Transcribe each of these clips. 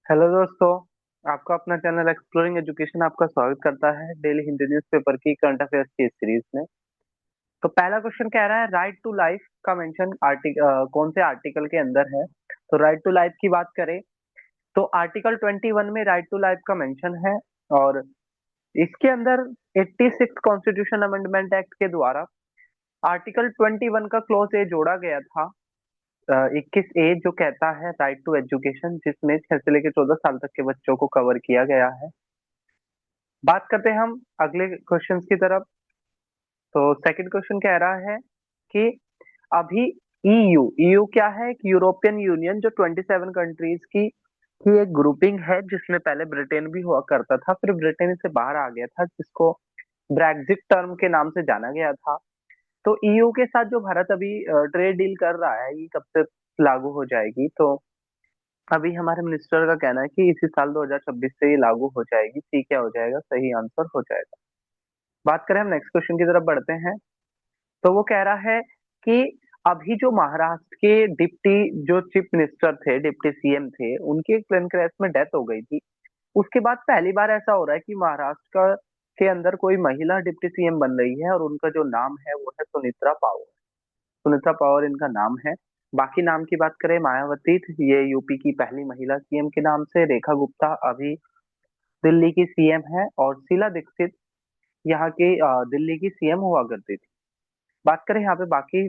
Hello दोस्तों। आपका अपना चैनल एक्सप्लोरिंग एजुकेशन आपका स्वागत करता है डेली हिंदी न्यूज़पेपर की करंट अफेयर्स की सीरीज में। तो पहला क्वेश्चन कह रहा है राइट टू लाइफ का मेंशन कौन से आर्टिकल के अंदर है। तो राइट टू लाइफ की बात करें तो आर्टिकल 21 में राइट टू लाइफ का मेंशन है। और इसके अंदर 86 कॉन्स्टिट्यूशन अमेंडमेंट एक्ट के द्वारा आर्टिकल 21 का क्लॉज ए जोड़ा गया था। 21 ए जो कहता है राइट टू एजुकेशन, जिसमें 6 से लेकर 14 साल तक के बच्चों को कवर किया गया है। बात करते हैं हम अगले क्वेश्चन की तरफ। तो सेकंड क्वेश्चन कह रहा है कि अभी ईयू क्या है? एक यूरोपियन यूनियन जो 27 कंट्रीज की एक ग्रुपिंग है, जिसमें पहले ब्रिटेन भी हुआ करता था, फिर ब्रिटेन से बाहर आ गया था, जिसको ब्रेग्जिट टर्म के नाम से जाना गया था। तो ईयू के साथ जो भारत अभी ट्रेड डील कर रहा है, ये कब से लागू हो जाएगी? तो अभी हमारे मिनिस्टर का कहना है कि इसी साल 2026 से ये लागू हो जाएगी। सी क्या हो जाएगा? सही आंसर हो जाएगा। बात करें हम नेक्स्ट क्वेश्चन की तरफ बढ़ते हैं। तो वो कह रहा है कि अभी जो महाराष्ट्र के डिप्टी जो चीफ मिनिस्टर थे, डिप्टी सीएम थे, उनकी एक प्लेन क्रैश में डेथ हो गई थी। उसके बाद पहली बार ऐसा हो रहा है कि महाराष्ट्र के अंदर कोई महिला डिप्टी सीएम बन रही है, और उनका जो नाम है वो है सुनित्रा पावर। सुनीता पावर इनका नाम है। बाकी नाम की बात करें, मायावती ये यूपी की पहली महिला सीएम के नाम से, रेखा गुप्ता अभी दिल्ली की सीएम है, और शीला दीक्षित यहाँ की दिल्ली की सीएम हुआ करती थी। बात करें यहाँ पे बाकी,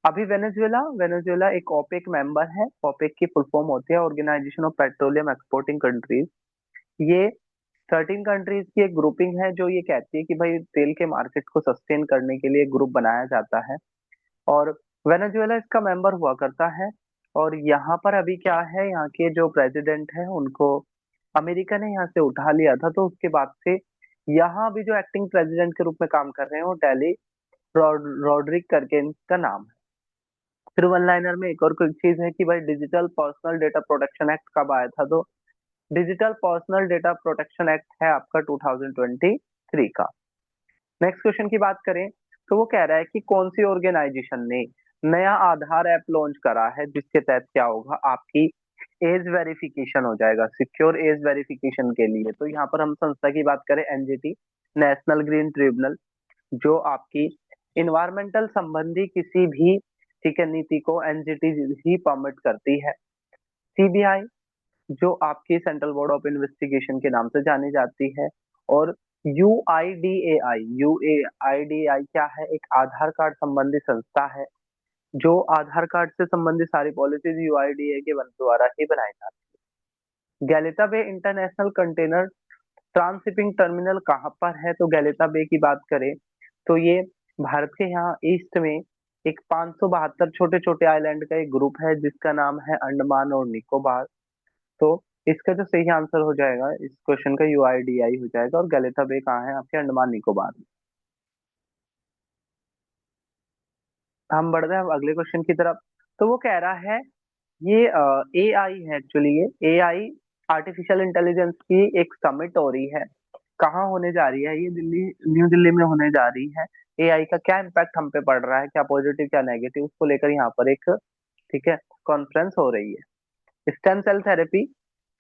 अभी वेनेजुएला वेनेजुएला एक ओपेक मेंबर है। ओपेक की फुल फॉर्म होती है organisation of petroleum exporting countries. ये 13 कंट्रीज की एक ग्रुपिंग है जो ये कहती है कि भाई तेल के मार्केट को सस्टेन करने के लिए ग्रुप बनाया जाता है, और वेनेजुएला इसका मेंबर हुआ करता है। और यहाँ पर अभी क्या है, यहाँ के जो प्रेसिडेंट है उनको अमेरिका ने यहाँ से उठा लिया था, तो उसके बाद से यहाँ अभी जो एक्टिंग प्रेसिडेंट के रूप में काम कर रहे हैं वो डेली रॉड्रिक करके इनका नाम है। फिर वन लाइनर में एक और कुछ चीज है कि भाई digital personal data protection act कब आया था? तो digital personal data protection act है आपका 2023 का। नेक्स्ट क्वेश्चन की बात करें तो वो कह रहा है कि कौन सी ऑर्गेनाइजेशन ने नया आधार ऐप लॉन्च करा है, जिसके तहत क्या होगा, आपकी एज वेरिफिकेशन हो जाएगा, सिक्योर एज वेरिफिकेशन के लिए। तो यहाँ पर हम संस्था की बात करें, एनजीटी, नेशनल ग्रीन ट्रिब्यूनल, जो आपकी इन्वायरमेंटल संबंधी किसी भी, ठीक है, नीति को एनजीटी ही परमिट करती है। सीबीआई जो आपकी सेंट्रल बोर्ड ऑफ इन्वेस्टिगेशन के नाम से जानी जाती है। और यूआईडीएआई क्या है? एक आधार कार्ड संबंधी संस्था है, जो आधार कार्ड से संबंधित सारी पॉलिसीज यूआईडीए के द्वारा ही बनाई जाती है। गैलिता बे इंटरनेशनल कंटेनर ट्रांसशिपिंग टर्मिनल कहाँ पर है? तो गैलिता बे की बात करें तो ये भारत के यहाँ ईस्ट में एक 572 छोटे छोटे आइलैंड का एक ग्रुप है, जिसका नाम है अंडमान और निकोबार। तो इसका जो सही आंसर हो जाएगा इस क्वेश्चन का, यूआईडीआई हो जाएगा। और गैलिता बे कहाँ है? आपके अंडमान निकोबार में। हम बढ़ते हैं अब अगले क्वेश्चन की तरफ। तो वो कह रहा है ये एआई है, एक्चुअली ये एआई आर्टिफिशियल इंटेलिजेंस की एक समिट हो रही है। कहाँ होने जा रही है? ये दिल्ली, न्यू दिल्ली में होने जा रही है। एआई का क्या इम्पैक्ट हम पे पड़ रहा है, क्या पॉजिटिव क्या नेगेटिव, उसको लेकर यहाँ पर एक, ठीक है, कॉन्फ्रेंस हो रही है। स्टेम सेल थेरेपी,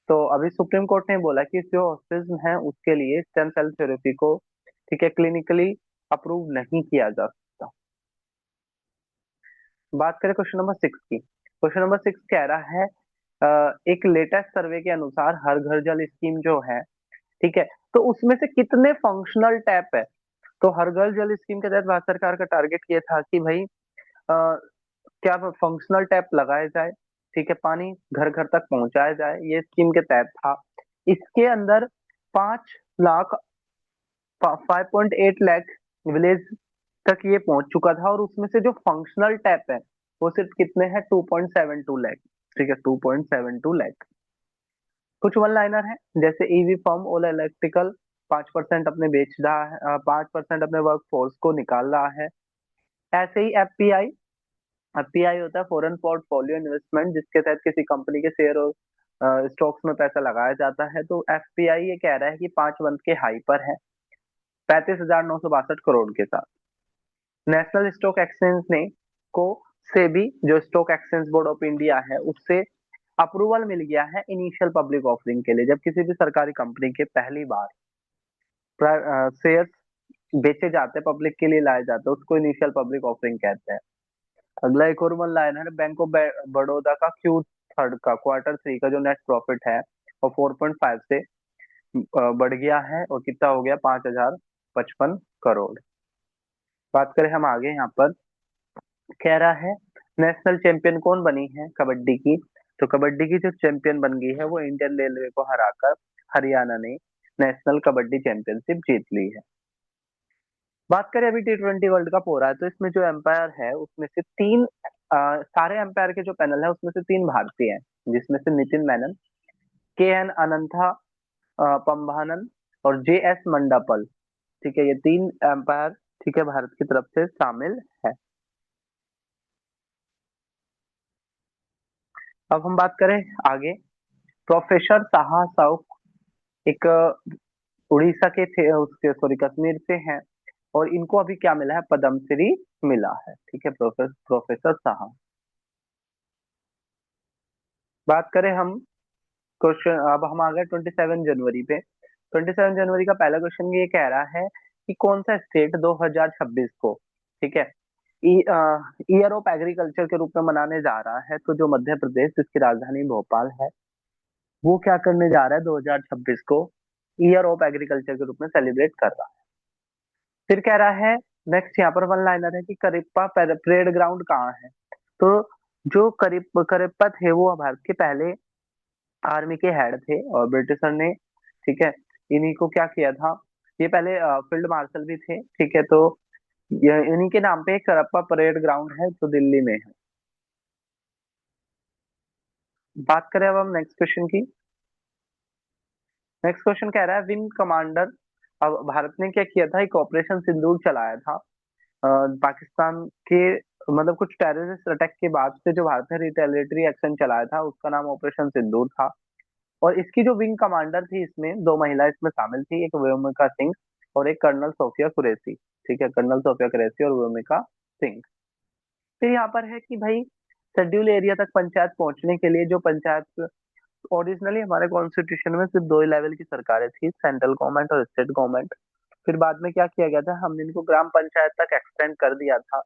तो अभी सुप्रीम कोर्ट ने बोला कि जो ऑटिज्म है उसके लिए स्टेम सेल थेरेपी को, ठीक है, क्लिनिकली अप्रूव नहीं किया जा सकता। बात करें क्वेश्चन नंबर 6 की। क्वेश्चन नंबर 6 कह रहा है एक लेटेस्ट सर्वे के अनुसार हर घर जल स्कीम जो है, ठीक है, तो उसमें से कितने फंक्शनल टैप है? तो हर घर जल स्कीम के तहत भारत सरकार का टारगेट ये था कि भाई क्या फंक्शनल टैप लगाए जाए, ठीक है, पानी घर घर तक पहुंचाया जाए, ये स्कीम के तहत था। इसके अंदर 5 लाख, 5.8 लाख विलेज तक ये पहुंच चुका था, और उसमें से जो फंक्शनल टैप है वो सिर्फ कितने हैं? 2.72 लाख। ठीक है, 2.72 लाख। कुछ वन लाइनर है, जैसे ईवी फॉर्म ओला इलेक्ट्रिकल 5% अपने बेच रहा है, 5% अपने वर्क फोर्स को निकाल रहा है। ऐसे ही एफपीआई, एफपीआई होता है फॉरेन पोर्टफोलियो इन्वेस्टमेंट, जिसके तहत किसी कंपनी के शेयर और स्टॉक्स में पैसा लगाया जाता है। तो एफपीआई ये कह रहा है कि 5 मंथ के हाई पर है, 35,962 करोड़ के साथ। नेशनल स्टॉक एक्सचेंज ने को सेबी जो stock exchange board of India है, उससे अप्रूवल मिल गया है इनिशियल पब्लिक ऑफरिंग के लिए। जब किसी भी सरकारी कंपनी के पहली बार शेयर्स बेचे जाते हैं, पब्लिक के लिए लाए जाते हैं, उसको इनिशियल पब्लिक ऑफरिंग कहते हैं। अगला एक और वन लाइन है, बैंक ऑफ बड़ौदा का क्यू थर्ड का क्वार्टर थ्री का जो नेट प्रॉफिट है वो 4.5 से बढ़ गया है और कितना हो गया, 5,055 करोड़। बात करें हम आगे यहाँ पर, कह रहा है नेशनल चैंपियन कौन बनी है कबड्डी की। तो कबड्डी की जो चैंपियन बन गई है वो इंडियन रेलवे को हराकर हरियाणा ने नेशनल कबड्डी चैंपियनशिप जीत ली है। बात करें अभी T20 वर्ल्ड कप हो रहा है, तो इसमें जो एम्पायर है उसमें से तीन सारे एम्पायर के जो पैनल है उसमें से तीन भारतीय हैं, जिसमें से नितिन मेनन, KN अनंथा पंभानन और JS मंडापल। ठीक है, ये तीन एम्पायर, ठीक है, भारत की तरफ से शामिल है। अब हम बात करें आगे, प्रोफेसर साहा साउक एक उड़ीसा के थे, उसके सॉरी कश्मीर से हैं, और इनको अभी क्या मिला है, पद्मश्री मिला है। ठीक है, प्रोफेसर साहा। बात करें हम क्वेश्चन, अब हम आ गए 27 जनवरी पे। 27 जनवरी का पहला क्वेश्चन ये कह रहा है कि कौन सा स्टेट 2026 को, ठीक है, ईयर ऑफ एग्रीकल्चर के रूप में मनाने जा रहा है। तो जो मध्य प्रदेश जिसकी राजधानी भोपाल है, वो क्या करने जा रहा है 2026 को ईयर ऑफ एग्रीकल्चर के रूप में सेलिब्रेट कर रहा है। फिर कह रहा है, नेक्स्ट यहाँ पर वन लाइनर है कि करिप्पा परेड ग्राउंड कहाँ है। तो जो करिप्पा थे वो भारत के पहले आर्मी के हेड थे और ब्रिटिशर ने, ठीक है, इन्हीं को क्या किया था, ये पहले फील्ड मार्शल भी थे। ठीक है, तो ये इन्हीं के नाम पे एक करप्पा परेड ग्राउंड है जो दिल्ली में है। बात करें अब हम नेक्स्ट क्वेश्चन की। नेक्स्ट क्वेश्चन कह रहा है विंग कमांडर, अब भारत ने क्या किया था, एक ऑपरेशन सिंदूर चलाया था पाकिस्तान के, मतलब कुछ टेररिस्ट अटैक के बाद से जो भारत ने रिटेलिएटरी एक्शन चलाया था उसका नाम ऑपरेशन सिंदूर था। और इसकी जो विंग कमांडर थी, इसमें दो महिला इसमें शामिल थी, एक व्योमिका सिंह और एक कर्नल सोफिया कुरैशी। ठीक है, कर्नल सोफिया कुरैशी और व्योमिका सिंह। फिर यहाँ पर है कि भाई शेड्यूल एरिया तक पंचायत पहुंचने के लिए, जो पंचायत ओरिजिनली हमारे कॉन्स्टिट्यूशन में सिर्फ दो ही लेवल की सरकारें थी, सेंट्रल गवर्नमेंट और स्टेट गवर्नमेंट। फिर बाद में क्या किया गया था, हमने इनको ग्राम पंचायत तक एक्सटेंड कर दिया था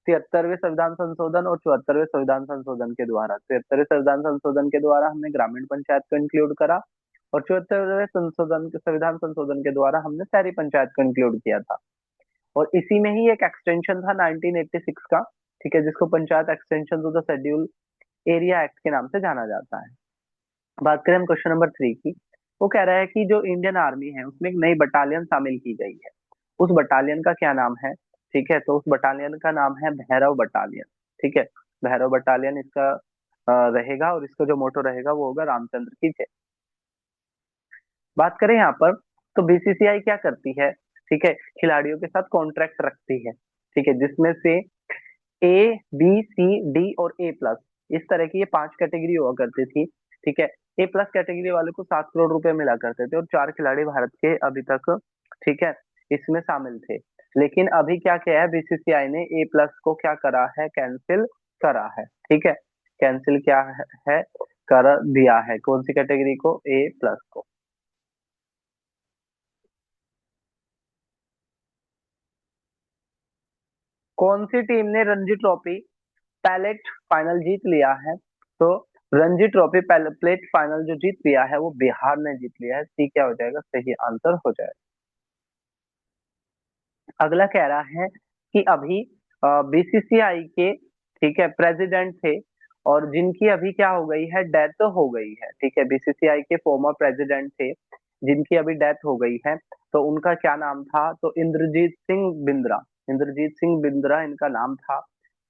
73वें संविधान संशोधन और 74वें संविधान संशोधन के द्वारा। 73वें संविधान संशोधन के द्वारा हमने ग्रामीण पंचायत को इंक्लूड करा और 74वें संविधान संशोधन के द्वारा हमने शहरी पंचायत को इंक्लूड किया था। और इसी में ही एक एक्सटेंशन था 1986 का, ठीक है, जिसको panchayat extension to the schedule area act के नाम से जाना जाता है। बात करें हम क्वेश्चन नंबर 3 की। वो कह रहा है कि जो इंडियन आर्मी है उसमें एक नई बटालियन शामिल की गई है, उस बटालियन का क्या नाम है। ठीक है, तो उस बटालियन का नाम है भैरव बटालियन। ठीक है, भैरव बटालियन इसका रहेगा और इसका जो मोटो रहेगा वो होगा रामचंद्र की जय। बात करें यहाँ पर, तो बीसीसीआई क्या करती है, ठीक है, खिलाड़ियों के साथ कॉन्ट्रैक्ट रखती है। ठीक है, जिसमें से A B C D और A+ इस तरह की ये 5 कैटेगरी हुआ करती थी। ठीक है, A+ कैटेगरी वाले को 7 करोड़ रुपए मिला करते थे और 4 खिलाड़ी भारत के अभी तक, ठीक है, इसमें शामिल थे। लेकिन अभी क्या किया है, बीसीसीआई ने A+ को क्या करा है, कैंसिल करा है। ठीक है, कैंसिल क्या है, कर दिया है, कौन सी कैटेगरी को, A+ को। कौन सी टीम ने रणजी ट्रॉफी पैलेट फाइनल जीत लिया है। तो रणजी ट्रॉफी प्लेट फाइनल जो जीत लिया है वो बिहार ने जीत लिया है। सी क्या हो जाएगा, सही आंसर हो जाएगा। अगला कह रहा है कि अभी बीसीसीआई के, ठीक है, प्रेसिडेंट थे और जिनकी अभी क्या हो गई है, डेथ हो गई है। ठीक है, बीसीसीआई के फॉर्मर प्रेसिडेंट थे जिनकी अभी डेथ हो गई है, तो उनका क्या नाम था, तो इंद्रजीत सिंह बिंद्रा। इंद्रजीत सिंह बिंद्रा इनका नाम था।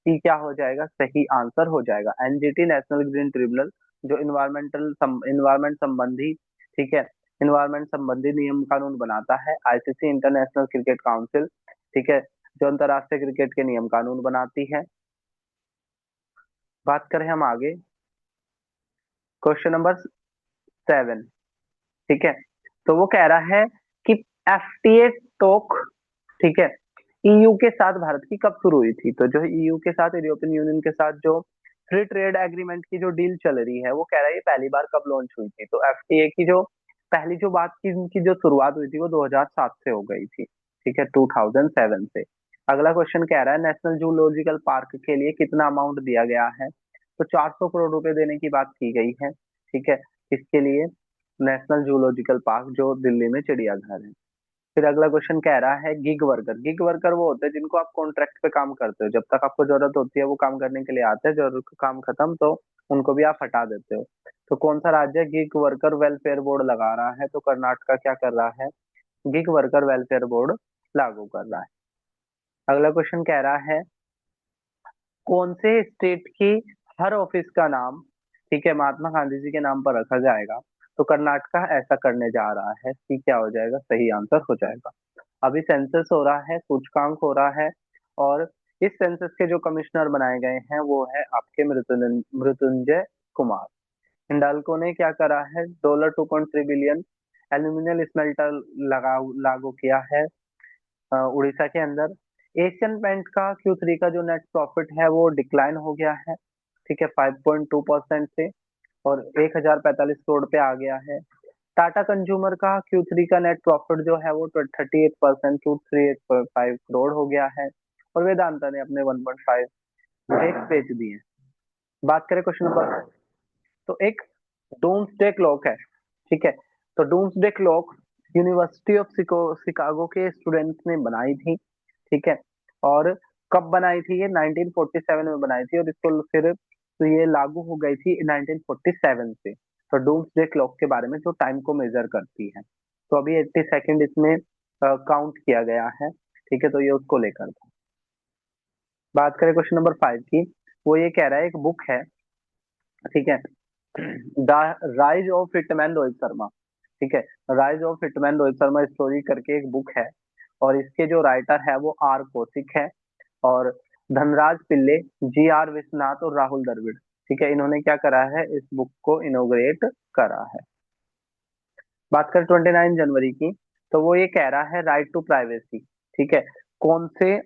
सी क्या हो जाएगा, सही आंसर हो जाएगा। एनजीटी नेशनल ग्रीन ट्रिब्यूनल जो इन्वायरमेंट संबंधी, ठीक है, इन्वायरमेंट संबंधी नियम कानून बनाता है। आईसीसी इंटरनेशनल क्रिकेट काउंसिल, ठीक है, जो अंतरराष्ट्रीय क्रिकेट के नियम कानून बनाती है। बात करें हम आगे, क्वेश्चन नंबर 7, ठीक है, तो वो कह रहा है कि एफटीए टॉक, ठीक है, ईयू के साथ भारत की कब शुरू हुई थी। तो जो ईयू के साथ, यूरोपियन यूनियन के साथ जो फ्री ट्रेड एग्रीमेंट की जो डील चल रही है वो कह रहा है ये पहली बार कब लॉन्च हुई थी, तो एफटीए की जो पहली जो बात की इनकी जो शुरुआत हुई थी वो 2007 से हो गई थी, ठीक है, 2007 से। अगला क्वेश्चन कह रहा है नेशनल जूलॉजिकल पार्क के लिए कितना अमाउंट दिया गया है, तो 400 करोड़ रुपए देने की बात की गई है, ठीक है, इसके लिए नेशनल जूलॉजिकल पार्क जो दिल्ली में चिड़ियाघर है। फिर अगला क्वेश्चन कह रहा है गिग वर्कर। गिग वर्कर वो होते हैं जिनको आप कॉन्ट्रैक्ट पे काम करते हो, जब तक आपको जरूरत होती है वो काम करने के लिए आते हैं, जरूरत का काम खत्म तो उनको भी आप हटा देते हो। तो कौन सा राज्य गिग वर्कर वेलफेयर बोर्ड लगा रहा है, तो कर्नाटका क्या कर रहा है, गिग वर्कर वेलफेयर बोर्ड लागू कर रहा है। अगला क्वेश्चन कह रहा है कौन से स्टेट की हर ऑफिस का नाम, ठीक है, महात्मा गांधी जी के नाम पर रखा जाएगा, तो कर्नाटका ऐसा करने जा रहा है, सी क्या हो जाएगा, सही आंसर हो जाएगा। अभी सेंसस हो रहा है, सूचकांक हो रहा है, और इस सेंसस के जो कमिश्नर बनाए गए हैं वो है आपके मृत्युंजय कुमार। हिंडाल्को ने क्या करा है, $2.3 बिलियन एल्यूमिनियम स्मेल्टर लागू किया है उड़ीसा के अंदर। एशियन पेंट का Q3 का जो नेट प्रॉफिट है वो डिक्लाइन हो गया है, ठीक है, 5.2% से, और 1045 करोड़ पे आ गया है। टाटा कंज्यूमर का Q3 का नेट प्रॉफिट जो है वो 38% टू 385 करोड़ हो गया है, और वेदांता ने अपने 1.5 स्टेक्स बेच दिए। बात करें क्वेश्चन नंबर, तो एक डूम्सडे क्लॉक है, ठीक है, तो doomsday clock university of Chicago के स्टूडेंट्स ने बनाई थी, ठीक है, और कब बनाई थी, ये 1947 में बनाई थी, और इसको फिर तो ये लागू हो गई थी 1947 से। तो डूम्सडे क्लॉक के बारे में जो टाइम को मेजर करती है, तो अभी 80 सेकेंड इसमें काउंट किया गया है, ठीक है, तो ये उसको लेकर था। बात करें क्वेश्चन नंबर 5 की, वो ये कह रहा है एक बुक है, ठीक है, the rise of hitman Rohit Sharma, ठीक है, rise of hitman Rohit Sharma story करके एक बुक है, और इसके जो राइटर है वो आर कौशिक है, और धनराज पिल्ले, जी आर विश्वनाथ और राहुल द्रविड़, ठीक है, इन्होंने क्या करा है, इस बुक को इनोग्रेट करा है। बात करें 29 जनवरी की, तो वो ये कह रहा है राइट टू प्राइवेसी, ठीक है, कौन से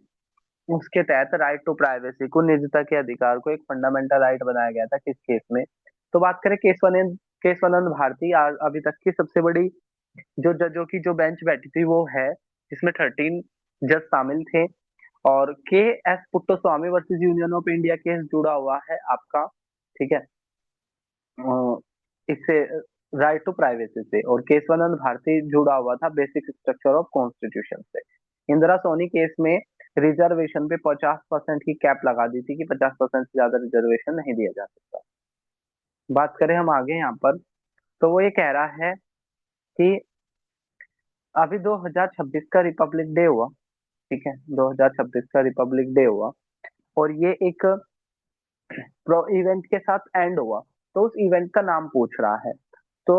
उसके तहत राइट टू प्राइवेसी को, निजता के अधिकार को एक फंडामेंटल राइट बनाया गया था, किस केस में, तो बात करें केशवानंद भारती, अभी तक की सबसे बड़ी जो जजों की जो बेंच बैठी थी वो है, जिसमें 13 जज शामिल थे, और के S Puttaswamy versus union of India case जुड़ा हुआ है आपका, ठीक है, इससे राइट टू प्राइवेसी से, और केशवानंद भारती जुड़ा हुआ था बेसिक स्ट्रक्चर ऑफ कॉन्स्टिट्यूशन से। इंदिरा सोनी केस में रिजर्वेशन पे 50% की कैप लगा दी थी कि 50% से ज्यादा रिजर्वेशन नहीं दिया जा सकता। बात करें हम आगे यहाँ पर, तो वो ये कह रहा है कि अभी 2026 का रिपब्लिक डे हुआ, ठीक है, 2026 का रिपब्लिक डे हुआ, और ये एक प्रो इवेंट के साथ एंड हुआ, तो उस इवेंट का नाम पूछ रहा है। तो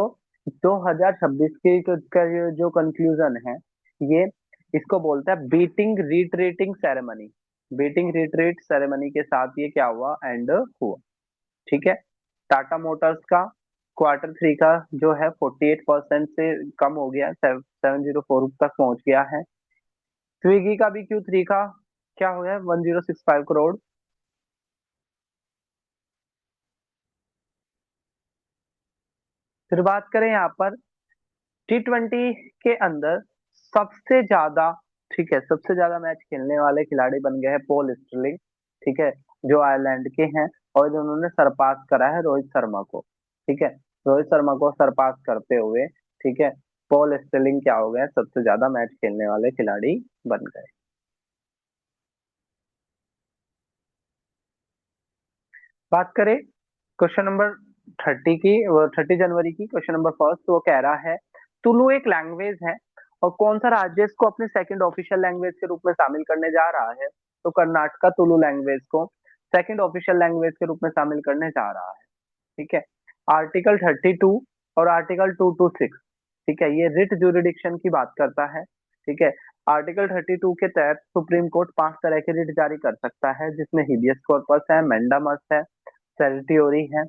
2026 की का ये जो कंक्लूजन है, ये इसको बोलता है beating retreating ceremony. Beating retreat ceremony के साथ ये क्या हुआ, एंड हुआ, ठीक है। टाटा मोटर्स का Q3 का जो है 48% से कम हो गया, 704 तक पहुंच गया है। स्विगी का भी Q3 का क्या हो गया, 1065 करोड़। फिर बात करें यहाँ पर T20 के अंदर सबसे ज्यादा, ठीक है, सबसे ज्यादा मैच खेलने वाले खिलाड़ी बन गए हैं पॉल स्टिलिंग, ठीक है, जो आयरलैंड के हैं, और उन्होंने सरपास करा है रोहित शर्मा को, ठीक है, रोहित शर्मा को सरपास करते हुए, ठीक है, पॉल स्टिलिंग क्या हो गए, सबसे ज्यादा मैच खेलने वाले खिलाड़ी बन गए। बात करें क्वेश्चन नंबर 30 की, 30 जनवरी की, क्वेश्चन नंबर फर्स्ट, वो कह रहा है तुलु एक लैंग्वेज है, और कौन सा राज्य इसको अपने सेकंड ऑफिशियल लैंग्वेज के रूप में शामिल करने जा रहा है, तो कर्नाटका तुलु लैंग्वेज को सेकंड ऑफिशियल लैंग्वेज के रूप में शामिल करने जा रहा है, ठीक है। आर्टिकल 32 और आर्टिकल 226, ठीक है, ये रिट जुरिडिक्शन की बात करता है, ठीक है। आर्टिकल 32 के तहत सुप्रीम कोर्ट 5 तरह के रिट जारी कर सकता है, जिसमें हिबियस कॉर्पस है, मेंडामस है, सेरिटोरी है,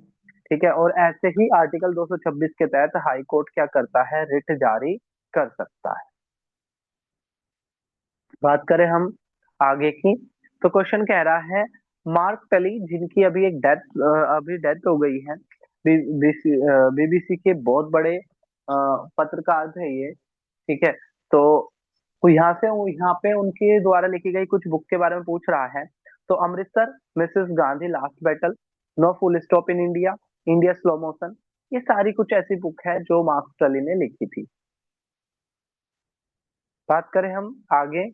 ठीक है, और ऐसे ही आर्टिकल 226 के तहत हाई कोर्ट क्या करता है, रिट जारी कर सकता है। बात करें हम आगे की, तो क्वेश्चन कह रहा है मार्क टली, जिनकी अभी डेथ हो गई है। बीबीसी के बहुत बड़े पत्रकार थे ये। ठीक है। तो यहाँ पे उनके द्वारा लिखी गई कुछ बुक के बारे में पूछ रहा है। तो Amritsar, Mrs Gandhi, last battle, no full stop in India, India slow motion, ये सारी कुछ ऐसी बुक है जो मार्क टली ने लिखी थी। बात करें हम आगे,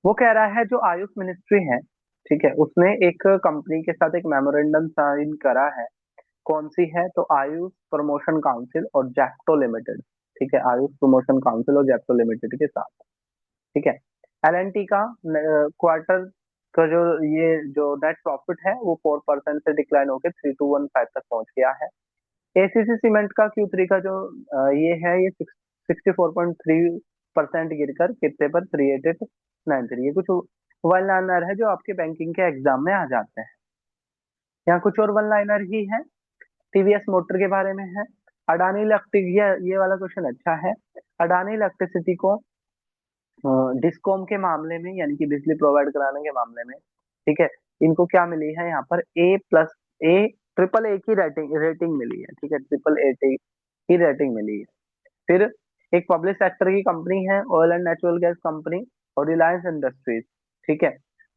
वो कह रहा है जो आयुष मिनिस्ट्री है, ठीक है, उसने एक कंपनी के साथ एक मेमोरेंडम साइन करा है। कौन सी है? तो आयुष प्रमोशन काउंसिल और जैक्टो लिमिटेड। ठीक है, आयुष प्रमोशन काउंसिल और जैक्टो लिमिटेड के साथ। ठीक है। एल का क्वार्टर का जो नेट प्रॉफिट है वो 4% से डिक्लाइन होकर 3215 तक पहुंच गया है। एसीसी सीमेंट का Q3 का जो ये 64.3% गिरकर कितने पर 3893। ये कुछ वन लाइनर है जो आपके बैंकिंग के एग्जाम में आ जाते हैं। यहाँ कुछ और वन लाइनर ही है। टीवीएस मोटर के बारे में है। अडानी इलेक्ट्रिक, ये वाला क्वेश्चन अच्छा है। अडानी इलेक्ट्रिसिटी को डिस्कॉम के मामले में, यानी कि बिजली प्रोवाइड कराने के मामले में, ठीक है, इनको क्या मिली है यहाँ पर ए ट्रिपल ए की रेटिंग रेटिंग मिली है। ठीक है, ट्रिपल ए की रेटिंग मिली है। फिर एक पब्लिक सेक्टर की कंपनी है, oil and natural gas company और रिलायंस इंडस्ट्रीज। ठीक है।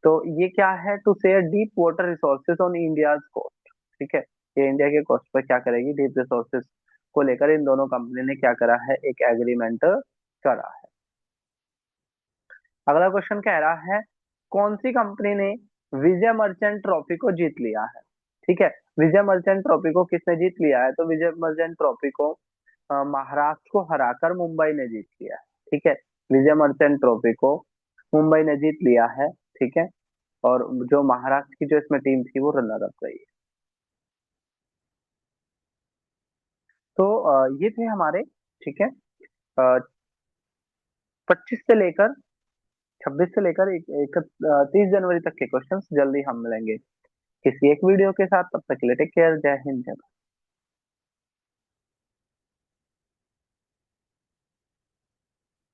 तो ये क्या है? To share deep water resources on India coast. ठीक है, ये इंडिया के कोस्ट पर क्या करेगी? डीप रिसोर्सेज को लेकर इन दोनों कंपनी ने क्या करा है? एक एग्रीमेंट करा है। अगला क्वेश्चन कह रहा है कौन सी कंपनी ने विजय मर्चेंट ट्रॉफी को जीत लिया है? ठीक है, विजय मर्चेंट ट्रॉफी को किसने जीत लिया है? तो विजय मर्चेंट ट्रॉफी को महाराष्ट्र को हराकर मुंबई ने जीत लिया है। ठीक है, विजय मर्चेंट ट्रॉफी को मुंबई ने जीत लिया है। ठीक है, और जो महाराष्ट्र की जो इसमें टीम थी वो रनर अप रही है। तो ये थे हमारे, ठीक है, 25 से लेकर 26 से लेकर 30 जनवरी तक के क्वेश्चंस। जल्दी हम मिलेंगे किसी एक वीडियो के साथ। तब तक के लिए टेक केयर। जय हिंद, जय भारत।